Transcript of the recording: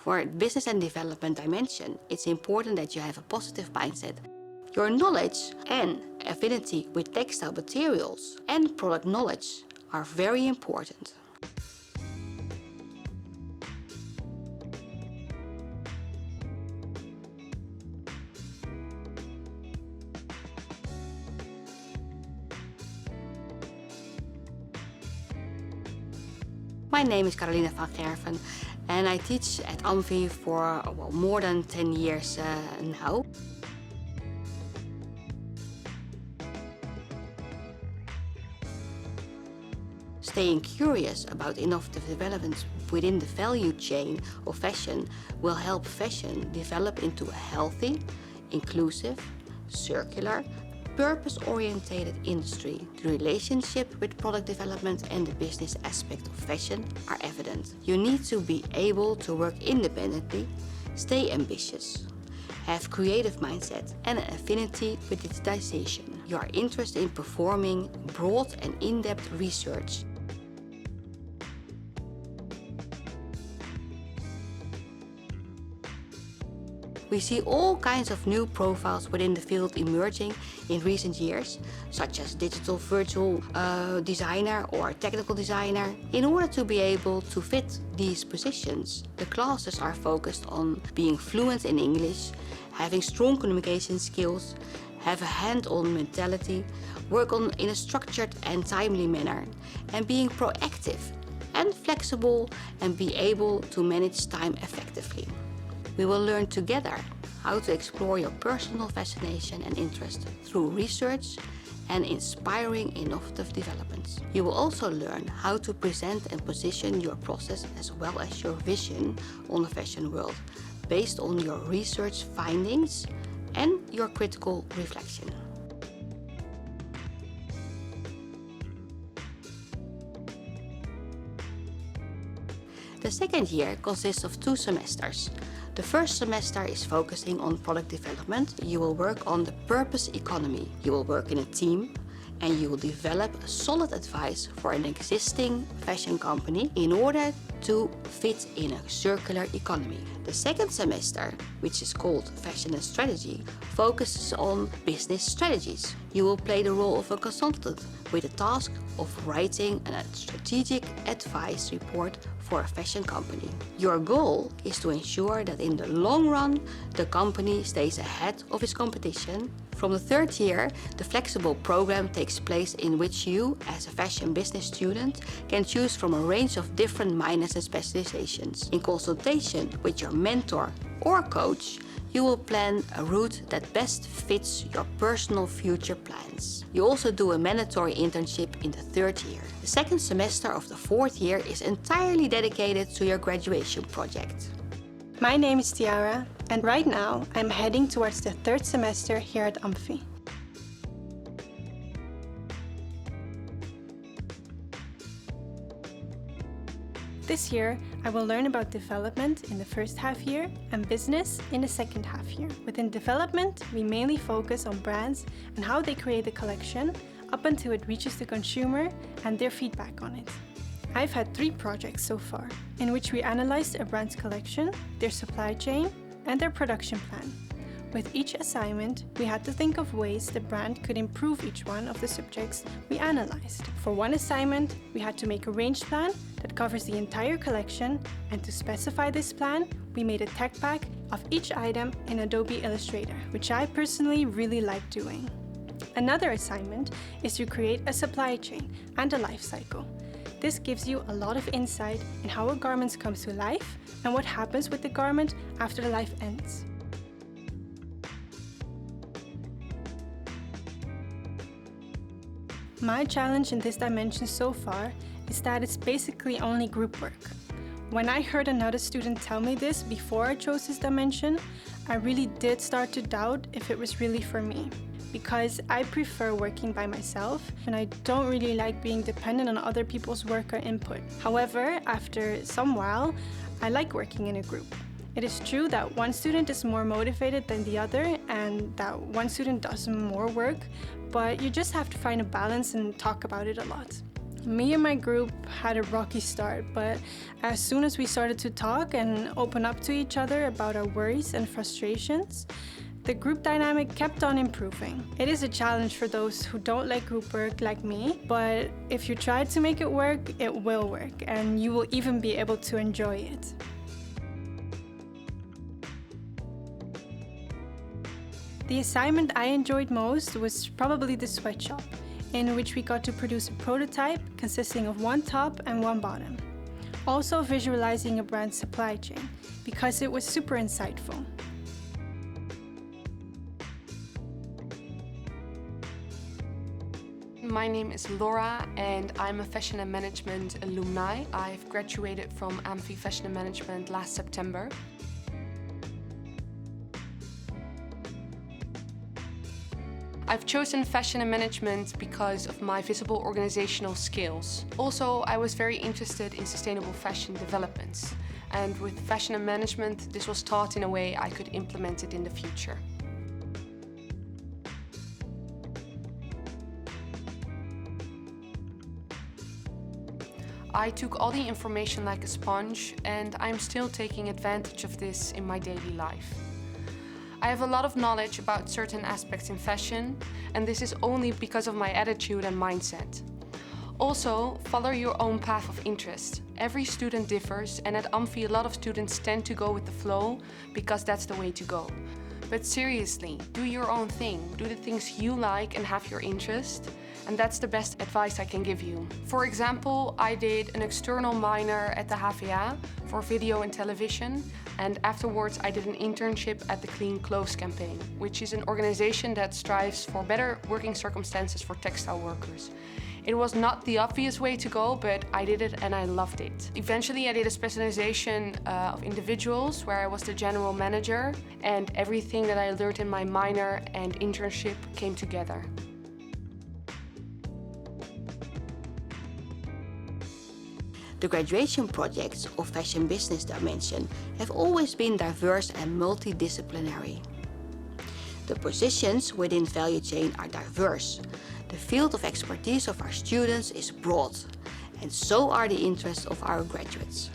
For business and development dimension, it's important that you have a positive mindset. Your knowledge and affinity with textile materials and product knowledge are very important. My name is Carolina van Gerven and I teach at AMFI for more than 10 years now. Staying curious about innovative developments within the value chain of fashion will help fashion develop into a healthy, inclusive, circular, purpose-oriented industry. The relationship with product development and the business aspect of fashion are evident. You need to be able to work independently, stay ambitious, have creative mindset and an affinity with digitization. You are interested in performing broad and in-depth research. We see all kinds of new profiles within the field emerging in recent years, such as digital virtual designer or technical designer. In order to be able to fit these positions, the classes are focused on being fluent in English, having strong communication skills, have a hand-on mentality, work in a structured and timely manner, and being proactive and flexible and be able to manage time effectively. We will learn together how to explore your personal fascination and interest through research and inspiring innovative developments. You will also learn how to present and position your process as well as your vision on the fashion world based on your research findings and your critical reflection. The second year consists of 2 semesters. The first semester is focusing on product development. You will work on the purpose economy. You will work in a team and you will develop a solid advice for an existing fashion company in order to fit in a circular economy. The second semester, which is called Fashion and Strategy, focuses on business strategies. You will play the role of a consultant with the task of writing a strategic advice report for a fashion company. Your goal is to ensure that in the long run, the company stays ahead of its competition. From the third year, the flexible program takes place in which you, as a fashion business student, can choose from a range of different minors and specializations. In consultation with your mentor or coach, you will plan a route that best fits your personal future plans. You also do a mandatory internship in the third year. The second semester of the fourth year is entirely dedicated to your graduation project. My name is Tiara, and right now I'm heading towards the third semester here at AMFI. This year, I will learn about development in the first half year and business in the second half year. Within development, we mainly focus on brands and how they create the collection up until it reaches the consumer and their feedback on it. I've had 3 projects so far, in which we analyzed a brand's collection, their supply chain, and their production plan. With each assignment, we had to think of ways the brand could improve each one of the subjects we analyzed. For one assignment, we had to make a range plan that covers the entire collection, and to specify this plan, we made a tech pack of each item in Adobe Illustrator, which I personally really like doing. Another assignment is to create a supply chain and a life cycle. This gives you a lot of insight in how a garment comes to life and what happens with the garment after the life ends. My challenge in this dimension so far is that it's basically only group work. When I heard another student tell me this before I chose this dimension, I really did start to doubt if it was really for me. Because I prefer working by myself and I don't really like being dependent on other people's work or input. However, after some while, I like working in a group. It is true that one student is more motivated than the other and that one student does more work, but you just have to find a balance and talk about it a lot. Me and my group had a rocky start, but as soon as we started to talk and open up to each other about our worries and frustrations, the group dynamic kept on improving. It is a challenge for those who don't like group work like me, but if you try to make it work, it will work, and you will even be able to enjoy it. The assignment I enjoyed most was probably the sweatshop, in which we got to produce a prototype consisting of one top and one bottom. Also visualizing a brand's supply chain, because it was super insightful. My name is Laura and I'm a Fashion and Management alumni. I've graduated from AMFI Fashion and Management last September. I've chosen Fashion and Management because of my visible organizational skills. Also, I was very interested in sustainable fashion developments. And with Fashion and Management, this was taught in a way I could implement it in the future. I took all the information like a sponge, and I'm still taking advantage of this in my daily life. I have a lot of knowledge about certain aspects in fashion, and this is only because of my attitude and mindset. Also, follow your own path of interest. Every student differs, and at AMFI a lot of students tend to go with the flow because that's the way to go. But seriously, do your own thing. Do the things you like and have your interest. And that's the best advice I can give you. For example, I did an external minor at the HVA for video and television, and afterwards I did an internship at the Clean Clothes Campaign, which is an organization that strives for better working circumstances for textile workers. It was not the obvious way to go, but I did it and I loved it. Eventually I did a specialization of individuals where I was the general manager, and everything that I learned in my minor and internship came together. The graduation projects of Fashion Business Dimension have always been diverse and multidisciplinary. The positions within value chain are diverse. The field of expertise of our students is broad, and so are the interests of our graduates.